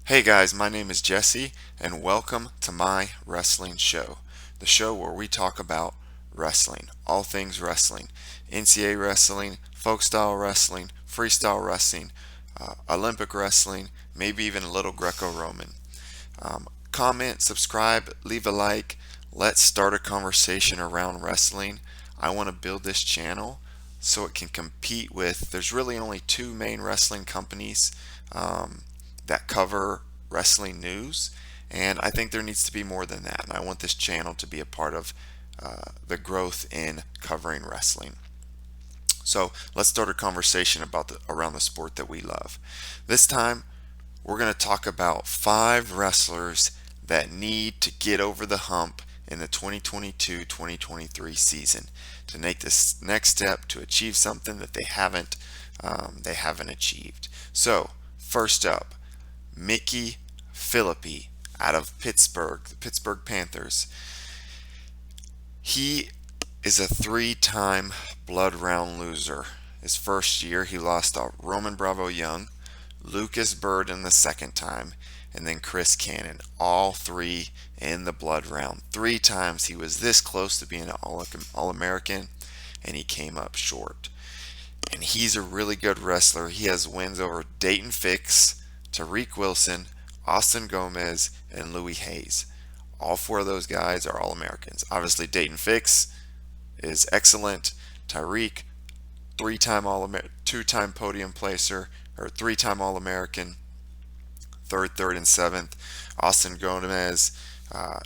Hey guys, my name is Jesse, and welcome to my wrestling show. The show where we talk about wrestling, all things wrestling, NCAA wrestling, folk style wrestling, freestyle wrestling, Olympic wrestling, maybe even a little Greco Roman. Comment, subscribe, leave a like. Let's start a conversation around wrestling. I want to build this channel so it can compete with. There's really only two main wrestling companies that cover wrestling news, and I think there needs to be more than that. And I want this channel to be a part of the growth in covering wrestling. So let's start a conversation about around the sport that we love. This time, we're going to talk about 5 wrestlers that need to get over the hump in the 2022-2023 season to make this next step to achieve something that they haven't achieved. So first up, McKee Philippi out of Pittsburgh, the Pittsburgh Panthers. He is a 3-time blood round loser. His first year, he lost to Roman Bravo Young, Lucas Burden the second time, and then Chris Cannon, all three in the blood round. 3 times he was this close to being an All-American, and he came up short. And he's a really good wrestler. He has wins over Dayton Fix, Tariq Wilson, Austin Gomez, and Louis Hayes. All 4 of those guys are All-Americans. Obviously, Dayton Fix is excellent. Tariq, 3-time All-American, 2-time podium placer, or 3-time All-American, third, and seventh. Austin Gomez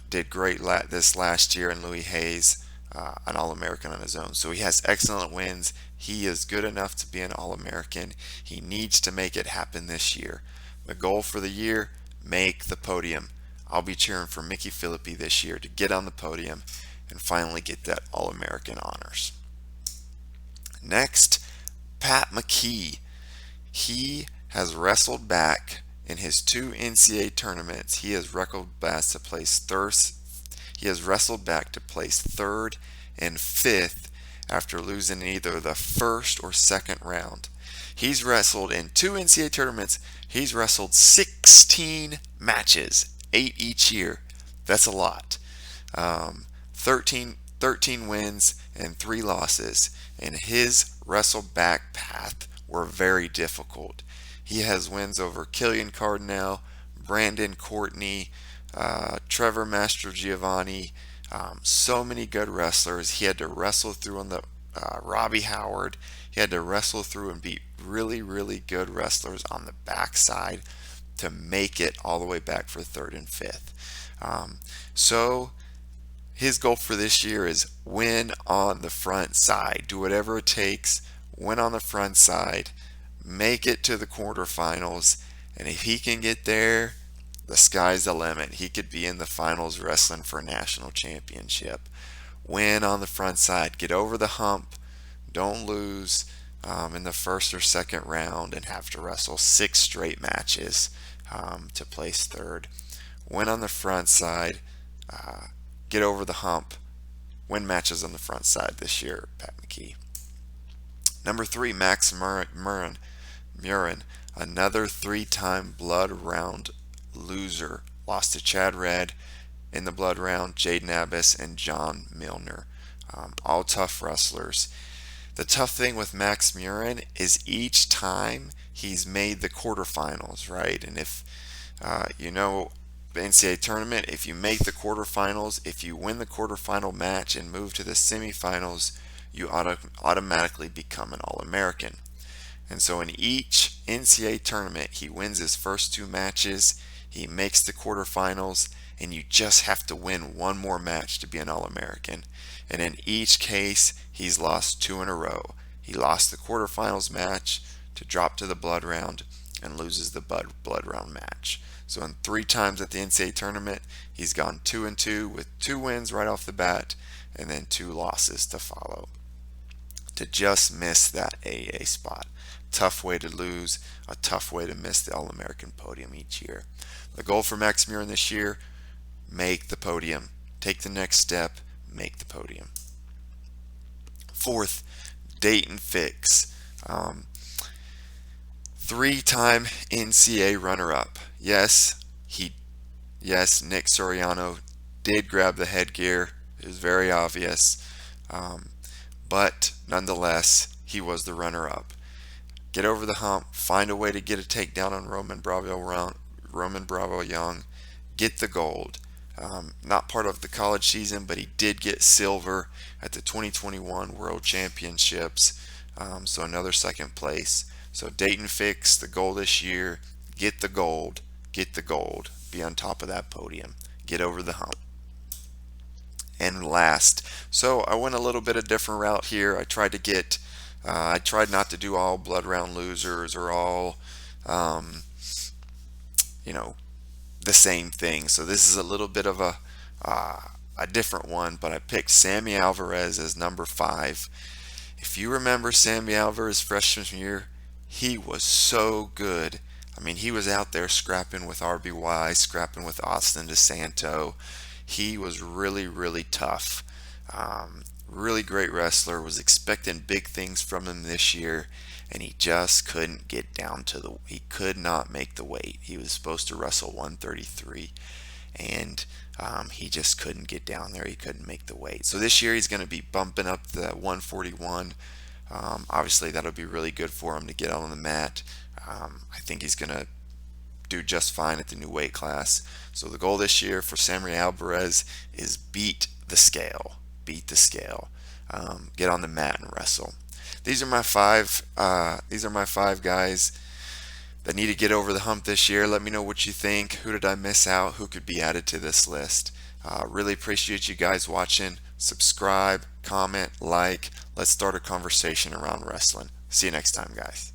did great this last year, and Louis Hayes, an All-American on his own. So he has excellent wins. He is good enough to be an All-American. He needs to make it happen this year. The goal for the year, make the podium. I'll be cheering for McKee Philippi this year to get on the podium and finally get that All-American honors. Next, Pat McKee. He has wrestled back in his 2 NCAA tournaments. He has wrestled back to place third. He has wrestled back to place 3rd and 5th after losing in either the first or second round. He's wrestled in 2 NCAA tournaments. He's wrestled 16 matches, 8 each year. That's a lot. 13 wins and 3 losses. And his wrestle back path were very difficult. He has wins over Killian Cardinale, Brandon Courtney, Trevor Mastrogiovanni, so many good wrestlers. He had to wrestle through on the Robbie Howard. He had to wrestle through and beat really, really good wrestlers on the backside to make it all the way back for 3rd and 5th. So his goal for this year is win on the front side. Do whatever it takes. Win on the front side. Make it to the quarterfinals. And if he can get there, the sky's the limit. He could be in the finals wrestling for a national championship. Win on the front side. Get over the hump. Don't lose in the first or second round and have to wrestle 6 straight matches to place 3rd. Win on the front side. Get over the hump. Win matches on the front side this year, Pat McKee. Number 3, Max Murin, another 3-time blood round loser. Lost to Chad Red in the blood round, Jaden Abbas, and John Milner. All tough wrestlers. The tough thing with Max Murin is each time he's made the quarterfinals, right? And if the NCAA tournament, if you make the quarterfinals, if you win the quarterfinal match and move to the semifinals, you automatically become an All-American. And so in each NCAA tournament, he wins his first 2 matches, he makes the quarterfinals, and you just have to win one more match to be an All-American. And in each case, he's lost 2 in a row. He lost the quarterfinals match to drop to the blood round and loses the blood round match. So in 3 times at the NCAA tournament, he's gone 2-2 with 2 wins right off the bat and then 2 losses to follow. To just miss that AA spot. Tough way to lose, a tough way to miss the All-American podium each year. The goal for Max Murin this year, make the podium. Take the next step, make the podium. 4th, Dayton Fix. 3-time NCAA runner-up. Yes, he yes, Nick Soriano did grab the headgear. It was very obvious. Um, but nonetheless, he was the runner-up. Get over the hump, find a way to get a takedown on Roman Bravo Young, get the gold. Not part of the college season, but he did get silver at the 2021 World Championships. So another second place. So Dayton Fix the goal this year. Get the gold. Get the gold. Be on top of that podium. Get over the hump. And last, so I went a little bit of different route here. I tried not to do all blood round losers or all, um, you know, the same thing. So this is a little bit of a different one, but I picked Sammy Alvarez as number 5. If you remember Sammy Alvarez freshman year, he was so good. I mean, he was out there scrapping with RBY, scrapping with Austin DeSanto. He was really, really tough. Really great wrestler. Was expecting big things from him this year, and he just couldn't get down to the. He could not make the weight. He was supposed to wrestle 133, and he just couldn't get down there. He couldn't make the weight. So this year he's going to be bumping up the 141. Obviously, that'll be really good for him to get on the mat. I think he's going to do just fine at the new weight class. So the goal this year for Sammy Alvarez is beat the scale. Beat the scale. Get on the mat and wrestle. These are my five. These are my 5 guys that need to get over the hump this year. Let me know what you think. Who did I miss out? Who could be added to this list? Really appreciate you guys watching. Subscribe, comment, like. Let's start a conversation around wrestling. See you next time, guys.